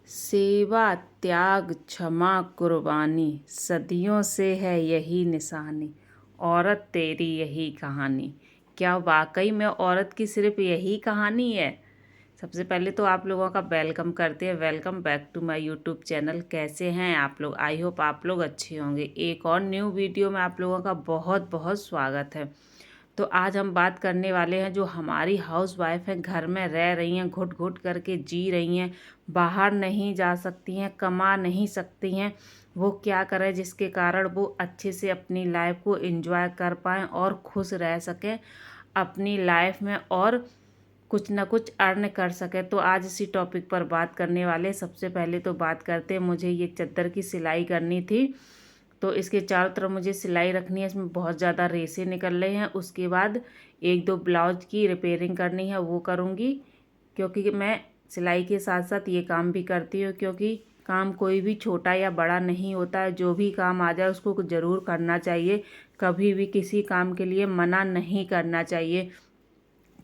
सेवा, त्याग, क्षमा, कुर्बानी, सदियों से है यही निशानी। औरत तेरी यही कहानी। क्या वाकई में औरत की सिर्फ यही कहानी है? सबसे पहले तो आप लोगों का वेलकम करते हैं। Welcome back to my YouTube channel. कैसे हैं आप लोग? आई होप आप लोग अच्छे होंगे। एक और न्यू वीडियो में आप लोगों का बहुत बहुत स्वागत है। तो आज हम बात करने वाले हैं, जो हमारी हाउस वाइफ हैं, घर में रह रही हैं, घुट घुट करके जी रही हैं, बाहर नहीं जा सकती हैं, कमा नहीं सकती हैं, वो क्या करें जिसके कारण वो अच्छे से अपनी लाइफ को एंजॉय कर पाएँ और खुश रह सकें अपनी लाइफ में, और कुछ ना कुछ अर्न कर सकें। तो आज इसी टॉपिक पर बात करने वाले। सबसे पहले तो बात करते हैं, मुझे ये चादर की सिलाई करनी थी, तो इसके चारों तरफ मुझे सिलाई रखनी है। इसमें बहुत ज़्यादा रेसे निकल रहे हैं। उसके बाद एक दो ब्लाउज की रिपेयरिंग करनी है, वो करूँगी, क्योंकि मैं सिलाई के साथ साथ ये काम भी करती हूँ। क्योंकि काम कोई भी छोटा या बड़ा नहीं होता है, जो भी काम आ जाए उसको ज़रूर करना चाहिए। कभी भी किसी काम के लिए मना नहीं करना चाहिए,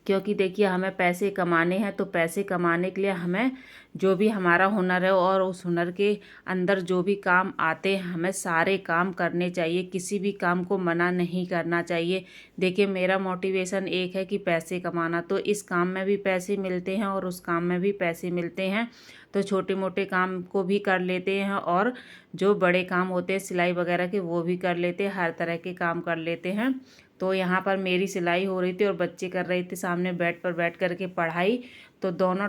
क्योंकि देखिए हमें पैसे कमाने हैं, तो पैसे कमाने के लिए हमें जो भी हमारा हुनर है और उस हुनर के अंदर जो भी काम आते हैं, हमें सारे काम करने चाहिए। किसी भी काम को मना नहीं करना चाहिए। देखिए मेरा मोटिवेशन एक है कि पैसे कमाना, तो इस काम में भी पैसे मिलते हैं और उस काम में भी पैसे मिलते हैं, तो छोटे मोटे काम को भी कर लेते हैं और जो बड़े काम होते हैं सिलाई वगैरह के, वो भी कर लेते हैं। हर तरह के काम कर लेते हैं। तो यहाँ पर मेरी सिलाई हो रही थी और बच्चे कर रहे थे सामने बेड पर बैठ कर के पढ़ाई। तो दोनों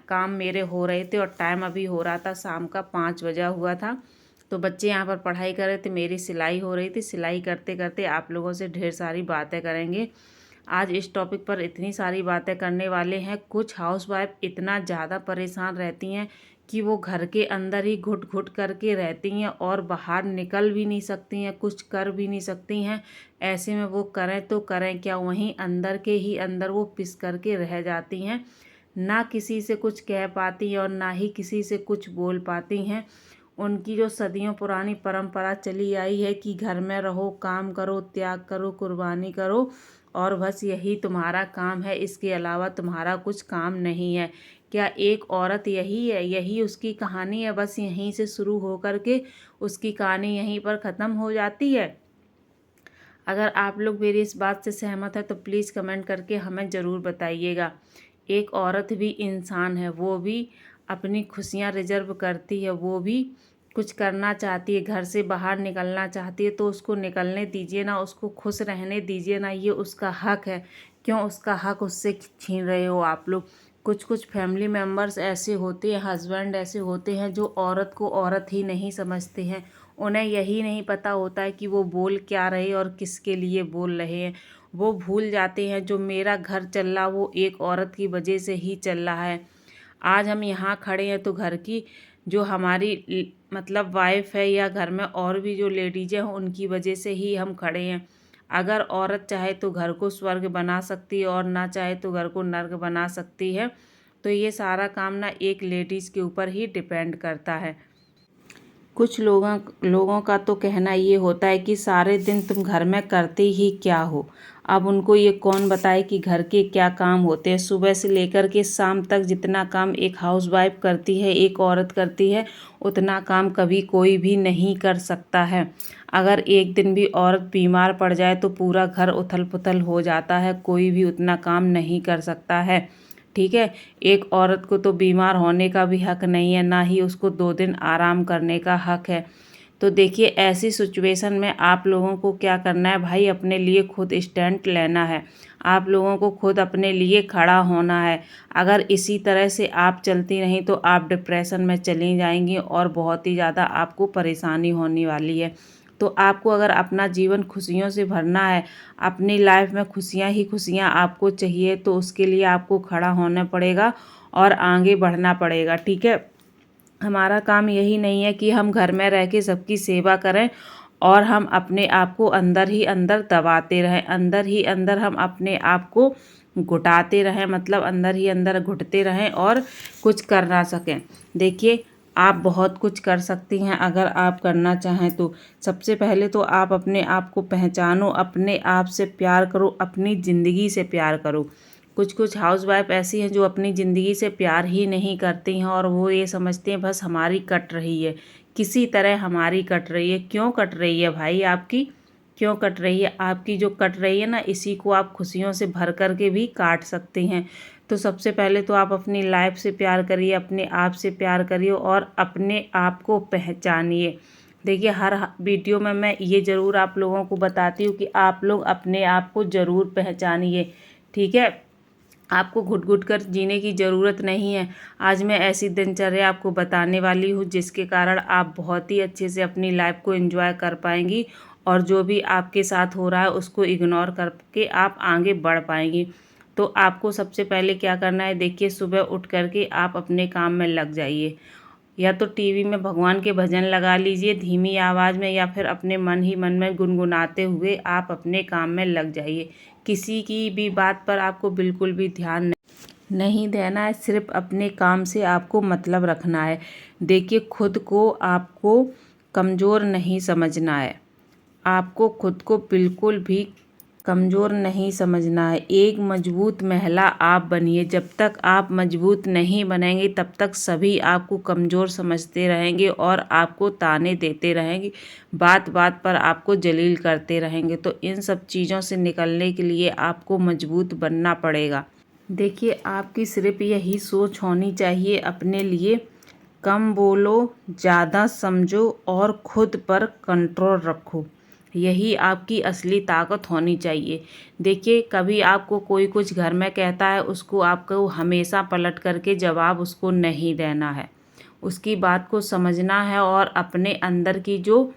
काम मेरे हो रहे थे और टाइम अभी हो रहा था, शाम का 5 बजा हुआ था। तो बच्चे यहाँ पर पढ़ाई कर रहे थे, मेरी सिलाई हो रही थी। सिलाई करते करते आप लोगों से ढेर सारी बातें करेंगे। आज इस टॉपिक पर इतनी सारी बातें करने वाले हैं। कुछ हाउसवाइफ इतना ज़्यादा परेशान रहती हैं कि वो घर के अंदर ही घुट घुट करके रहती हैं और बाहर निकल भी नहीं सकती हैं, कुछ कर भी नहीं सकती हैं। ऐसे में वो करें तो करें क्या, वहीं अंदर के ही अंदर वो पिस करके रह जाती हैं। ना किसी से कुछ कह पाती और ना ही किसी से कुछ बोल पाती हैं। उनकी जो सदियों पुरानी परंपरा चली आई है कि घर में रहो, काम करो, त्याग करो, कुर्बानी करो, और बस यही तुम्हारा काम है, इसके अलावा तुम्हारा कुछ काम नहीं है। क्या एक औरत यही है, यही उसकी कहानी है? बस यहीं से शुरू होकर के उसकी कहानी यहीं पर ख़त्म हो जाती है? अगर आप लोग मेरी इस बात से सहमत है तो प्लीज़ कमेंट करके हमें ज़रूर बताइएगा। एक औरत भी इंसान है, वो भी अपनी खुशियाँ रिजर्व करती है, वो भी कुछ करना चाहती है, घर से बाहर निकलना चाहती है, तो उसको निकलने दीजिए ना, उसको खुश रहने दीजिए ना। ये उसका हक है। क्यों उसका हक उससे छीन रहे हो आप लोग? कुछ कुछ फैमिली मेम्बर्स ऐसे होते हैं, हस्बैंड ऐसे होते हैं, जो औरत को औरत ही नहीं समझते हैं। उन्हें यही नहीं पता होता है कि वो बोल क्या रहे और किसके लिए बोल रहे हैं। वो भूल जाते हैं जो मेरा घर चल रहा वो एक औरत की वजह से ही चल रहा है। आज हम यहाँ खड़े हैं तो घर की जो हमारी मतलब वाइफ है, या घर में और भी जो लेडीज़ हैं, उनकी वजह से ही हम खड़े हैं। अगर औरत चाहे तो घर को स्वर्ग बना सकती है और ना चाहे तो घर को नर्क बना सकती है। तो ये सारा काम ना एक लेडीज़ के ऊपर ही डिपेंड करता है। कुछ लोगों का तो कहना ये होता है कि सारे दिन तुम घर में करते ही क्या हो। अब उनको ये कौन बताए कि घर के क्या काम होते हैं। सुबह से लेकर के शाम तक जितना काम एक हाउसवाइफ करती है, एक औरत करती है, उतना काम कभी कोई भी नहीं कर सकता है। अगर एक दिन भी औरत बीमार पड़ जाए तो पूरा घर उथल पुथल हो जाता है। कोई भी उतना काम नहीं कर सकता है। ठीक है, एक औरत को तो बीमार होने का भी हक नहीं है, ना ही उसको 2 दिन आराम करने का हक है। तो देखिए ऐसी सिचुएशन में आप लोगों को क्या करना है भाई, अपने लिए खुद स्टैंड लेना है। आप लोगों को खुद अपने लिए खड़ा होना है। अगर इसी तरह से आप चलती रहीं तो आप डिप्रेशन में चली जाएंगी और बहुत ही ज़्यादा आपको परेशानी होने वाली है। तो आपको अगर अपना जीवन खुशियों से भरना है, अपनी लाइफ में खुशियाँ ही खुशियाँ आपको चाहिए, तो उसके लिए आपको खड़ा होना पड़ेगा और आगे बढ़ना पड़ेगा। ठीक है, हमारा काम यही नहीं है कि हम घर में रह के सबकी सेवा करें और हम अपने आप को अंदर ही अंदर दबाते रहें, अंदर ही अंदर हम अपने आप को घुटाते रहें, मतलब अंदर ही अंदर घुटते रहें और कुछ कर ना सकें। देखिए आप बहुत कुछ कर सकती हैं अगर आप करना चाहें तो। सबसे पहले तो आप अपने आप को पहचानो, अपने आप से प्यार करो, अपनी ज़िंदगी से प्यार करो। कुछ कुछ हाउसवाइफ ऐसी हैं जो अपनी ज़िंदगी से प्यार ही नहीं करती हैं और वो ये समझती हैं बस हमारी कट रही है, किसी तरह हमारी कट रही है। क्यों कट रही है भाई आपकी? क्यों कट रही है? आपकी जो कट रही है ना, इसी को आप खुशियों से भर कर के भी काट सकते हैं। तो सबसे पहले तो आप अपनी लाइफ से प्यार करिए, अपने आप से प्यार करिए और अपने आप को पहचानिए। देखिए, हर वीडियो में मैं ये ज़रूर आप लोगों को बताती हूँ कि आप लोग अपने आप को ज़रूर पहचानिए, ठीक है। आपको घुट-घुट कर जीने की ज़रूरत नहीं है। आज मैं ऐसी दिनचर्या आपको बताने वाली हूँ जिसके कारण आप बहुत ही अच्छे से अपनी लाइफ को एंजॉय कर पाएँगी और जो भी आपके साथ हो रहा है उसको इग्नोर करके आप आगे बढ़ पाएँगी। तो आपको सबसे पहले क्या करना है, देखिए सुबह उठ कर के आप अपने काम में लग जाइए। या तो टीवी में भगवान के भजन लगा लीजिए धीमी आवाज़ में, या फिर अपने मन ही मन में गुनगुनाते हुए आप अपने काम में लग जाइए। किसी की भी बात पर आपको बिल्कुल भी ध्यान नहीं देना है, सिर्फ अपने काम से आपको मतलब रखना है। देखिए, खुद को आपको कमज़ोर नहीं समझना है, आपको खुद को बिल्कुल भी कमज़ोर नहीं समझना है। एक मजबूत महिला आप बनिए। जब तक आप मजबूत नहीं बनेंगे तब तक सभी आपको कमज़ोर समझते रहेंगे और आपको ताने देते रहेंगे, बात बात पर आपको जलील करते रहेंगे। तो इन सब चीज़ों से निकलने के लिए आपको मजबूत बनना पड़ेगा। देखिए, आपकी सिर्फ यही सोच होनी चाहिए अपने लिए, कम बोलो, ज़्यादा समझो और खुद पर कंट्रोल रखो। यही आपकी असली ताकत होनी चाहिए। देखिए, कभी आपको कोई कुछ घर में कहता है, उसको आपको हमेशा पलट करके जवाब उसको नहीं देना है। उसकी बात को समझना है और अपने अंदर की जो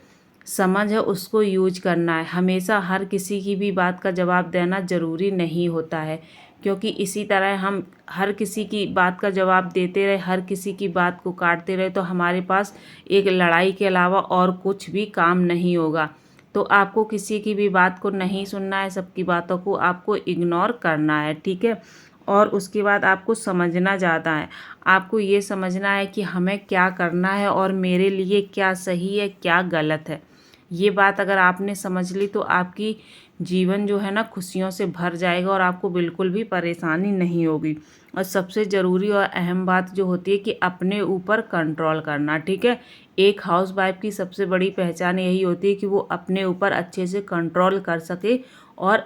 समझ है उसको यूज करना है। हमेशा हर किसी की भी बात का जवाब देना ज़रूरी नहीं होता है, क्योंकि इसी तरह हम हर किसी की बात का जवाब देते रहे, हर किसी की बात को काटते रहे तो हमारे पास एक लड़ाई के अलावा और कुछ भी काम नहीं होगा। तो आपको किसी की भी बात को नहीं सुनना है, सबकी बातों को आपको इग्नोर करना है, ठीक है। और उसके बाद आपको समझना ज़्यादा है। आपको ये समझना है कि हमें क्या करना है और मेरे लिए क्या सही है, क्या गलत है। ये बात अगर आपने समझ ली तो आपकी जीवन जो है ना खुशियों से भर जाएगा और आपको बिल्कुल भी परेशानी नहीं होगी। और सबसे ज़रूरी और अहम बात जो होती है कि अपने ऊपर कंट्रोल करना, ठीक है। एक हाउसवाइफ की सबसे बड़ी पहचान यही होती है कि वो अपने ऊपर अच्छे से कंट्रोल कर सके और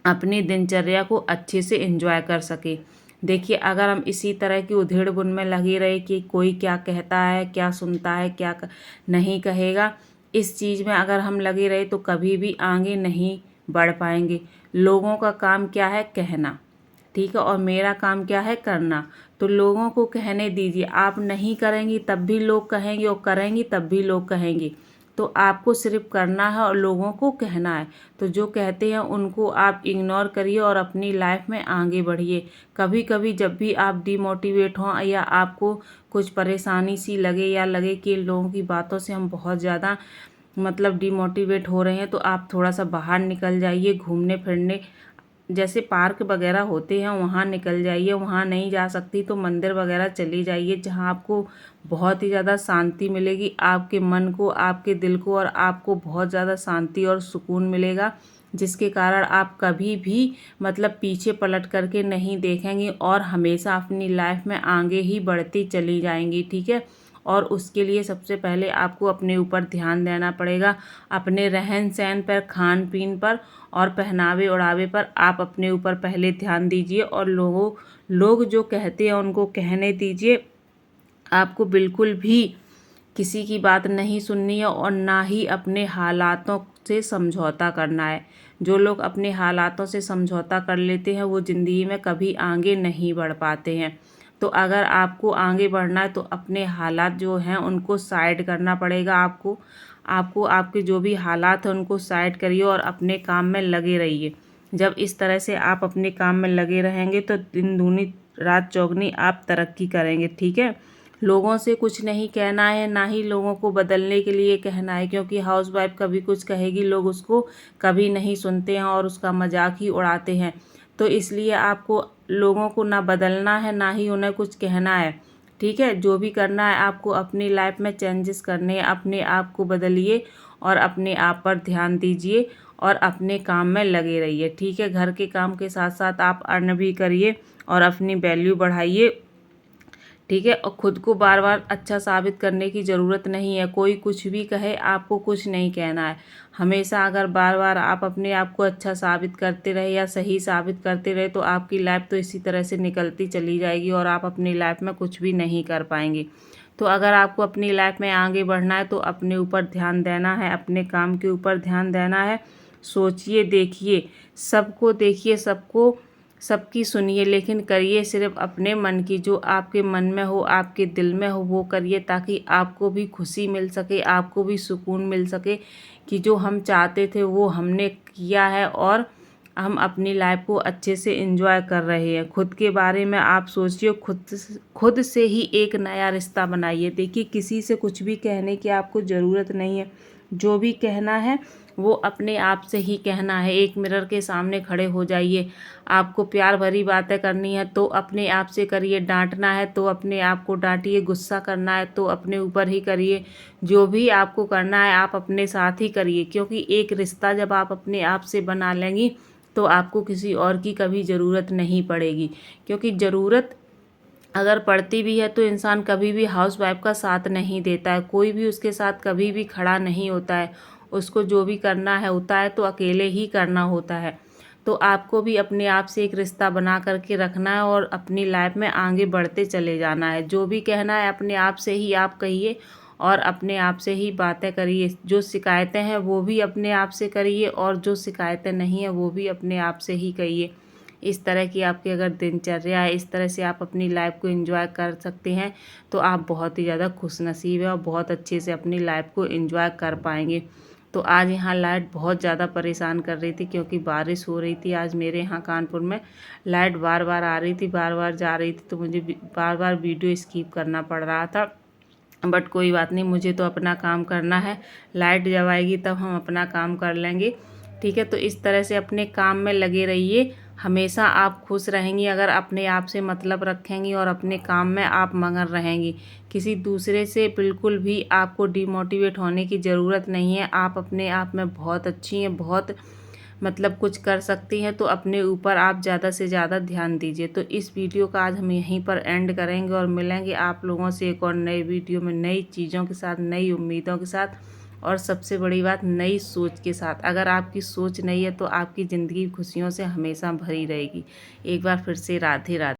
अपनी दिनचर्या को अच्छे से एंजॉय कर सके। देखिए, अगर हम इसी तरह की उधेड़-बुन में लगे रहे कि कोई क्या कहता है, क्या सुनता है, क्या नहीं कहेगा, इस चीज़ में अगर हम लगे रहे तो कभी भी आगे नहीं बढ़ पाएंगे। लोगों का काम क्या है? कहना, ठीक है, और मेरा काम क्या है? करना। तो लोगों को कहने दीजिए, आप नहीं करेंगी तब भी लोग कहेंगे और करेंगी तब भी लोग कहेंगे। तो आपको सिर्फ करना है और लोगों को कहना है। तो जो कहते हैं उनको आप इग्नोर करिए और अपनी लाइफ में आगे बढ़िए। कभी कभी जब भी आप डिमोटिवेट हों या आपको कुछ परेशानी सी लगे या लगे कि लोगों की बातों से हम बहुत ज़्यादा मतलब डिमोटिवेट हो रहे हैं, तो आप थोड़ा सा बाहर निकल जाइए घूमने फिरने। जैसे पार्क वगैरह होते हैं वहाँ निकल जाइए, वहाँ नहीं जा सकती तो मंदिर वगैरह चली जाइए जहाँ आपको बहुत ही ज़्यादा शांति मिलेगी, आपके मन को, आपके दिल को, और आपको बहुत ज़्यादा शांति और सुकून मिलेगा, जिसके कारण आप कभी भी मतलब पीछे पलट करके नहीं देखेंगी और हमेशा अपनी लाइफ में आगे ही बढ़ती चली जाएंगी, ठीक है। और उसके लिए सबसे पहले आपको अपने ऊपर ध्यान देना पड़ेगा, अपने रहन सहन पर, खान पीन पर और पहनावे ओढ़ावे पर आप अपने ऊपर पहले ध्यान दीजिए और लोग जो कहते हैं उनको कहने दीजिए। आपको बिल्कुल भी किसी की बात नहीं सुननी है और ना ही अपने हालातों से समझौता करना है। जो लोग अपने हालातों से समझौता कर लेते हैं वो ज़िंदगी में कभी आगे नहीं बढ़ पाते हैं। तो अगर आपको आगे बढ़ना है तो अपने हालात जो हैं उनको साइड करना पड़ेगा आपको। आपको आपके जो भी हालात हैं उनको साइड करिए और अपने काम में लगे रहिए। जब इस तरह से आप अपने काम में लगे रहेंगे तो दिन दूनी रात चौगनी आप तरक्की करेंगे, ठीक है। लोगों से कुछ नहीं कहना है, ना ही लोगों को बदलने के लिए कहना है, क्योंकि हाउसवाइफ कभी कुछ कहेगी लोग उसको कभी नहीं सुनते हैं और उसका मजाक ही उड़ाते हैं। तो इसलिए आपको लोगों को ना बदलना है ना ही उन्हें कुछ कहना है, ठीक है। जो भी करना है आपको अपनी लाइफ में चेंजेस करने हैं, अपने आप को बदलिए और अपने आप पर ध्यान दीजिए और अपने काम में लगे रहिए, ठीक है। घर के काम के साथ साथ आप अर्न भी करिए और अपनी वैल्यू बढ़ाइए, ठीक है। और ख़ुद को बार बार अच्छा साबित करने की ज़रूरत नहीं है। कोई कुछ भी कहे, आपको कुछ नहीं कहना है। हमेशा अगर बार बार आप अपने आप को अच्छा साबित करते रहे या सही साबित करते रहे तो आपकी लाइफ तो इसी तरह से निकलती चली जाएगी और आप अपनी लाइफ में कुछ भी नहीं कर पाएंगे। तो अगर आपको अपनी लाइफ में आगे बढ़ना है तो अपने ऊपर ध्यान देना है, अपने काम के ऊपर ध्यान देना है। सोचिए, देखिए, सबकी सुनिए, लेकिन करिए सिर्फ अपने मन की, जो आपके मन में हो, आपके दिल में हो, वो करिए, ताकि आपको भी खुशी मिल सके, आपको भी सुकून मिल सके कि जो हम चाहते थे वो हमने किया है और हम अपनी लाइफ को अच्छे से एंजॉय कर रहे हैं। खुद के बारे में आप सोचिए, खुद से ही एक नया रिश्ता बनाइए। देखिए, किसी से कुछ भी कहने की आपको ज़रूरत नहीं है। जो भी कहना है वो अपने आप से ही कहना है। एक मिरर के सामने खड़े हो जाइए। आपको प्यार भरी बातें करनी है तो अपने आप से करिए, डांटना है तो अपने आप को डांटिए, गुस्सा करना है तो अपने ऊपर ही करिए। जो भी आपको करना है आप अपने साथ ही करिए, क्योंकि एक रिश्ता जब आप अपने आप से बना लेंगी तो आपको किसी और की कभी ज़रूरत नहीं पड़ेगी। क्योंकि ज़रूरत अगर पड़ती भी है तो इंसान कभी भी हाउसवाइफ का साथ नहीं देता है, कोई भी उसके साथ कभी भी खड़ा नहीं होता है। उसको जो भी करना है होता है तो अकेले ही करना होता है। तो आपको भी अपने आप से एक रिश्ता बना करके रखना है और अपनी लाइफ में आगे बढ़ते चले जाना है। जो भी कहना है अपने आप से ही आप कहिए और अपने आप से ही बातें करिए। जो शिकायतें हैं वो भी अपने आप से करिए और जो शिकायतें नहीं हैं वो भी अपने आप से ही कहिए। इस तरह की आपकी अगर दिनचर्या है, इस तरह से आप अपनी लाइफ को एंजॉय कर सकते हैं तो आप बहुत ही ज़्यादा खुशनसीब हैं और बहुत अच्छे से अपनी लाइफ को एंजॉय कर पाएंगे। तो आज यहाँ लाइट बहुत ज़्यादा परेशान कर रही थी, क्योंकि बारिश हो रही थी। आज मेरे यहाँ कानपुर में लाइट बार बार आ रही थी, बार बार जा रही थी, तो मुझे बार बार वीडियो स्किप करना पड़ रहा था। बट कोई बात नहीं, मुझे तो अपना काम करना है। लाइट जब आएगी तब हम अपना काम कर लेंगे, ठीक है। तो इस तरह से अपने काम में लगे रहिए। हमेशा आप खुश रहेंगी अगर अपने आप से मतलब रखेंगी और अपने काम में आप मगन रहेंगी। किसी दूसरे से बिल्कुल भी आपको डिमोटिवेट होने की ज़रूरत नहीं है। आप अपने आप में बहुत अच्छी हैं, बहुत मतलब कुछ कर सकती हैं। तो अपने ऊपर आप ज़्यादा से ज़्यादा ध्यान दीजिए। तो इस वीडियो का आज हम यहीं पर एंड करेंगे और मिलेंगे आप लोगों से एक और नए वीडियो में, नई चीज़ों के साथ, नई उम्मीदों के साथ और सबसे बड़ी बात नई सोच के साथ। अगर आपकी सोच नई है तो आपकी ज़िंदगी खुशियों से हमेशा भरी रहेगी। एक बार फिर से राधे राधे।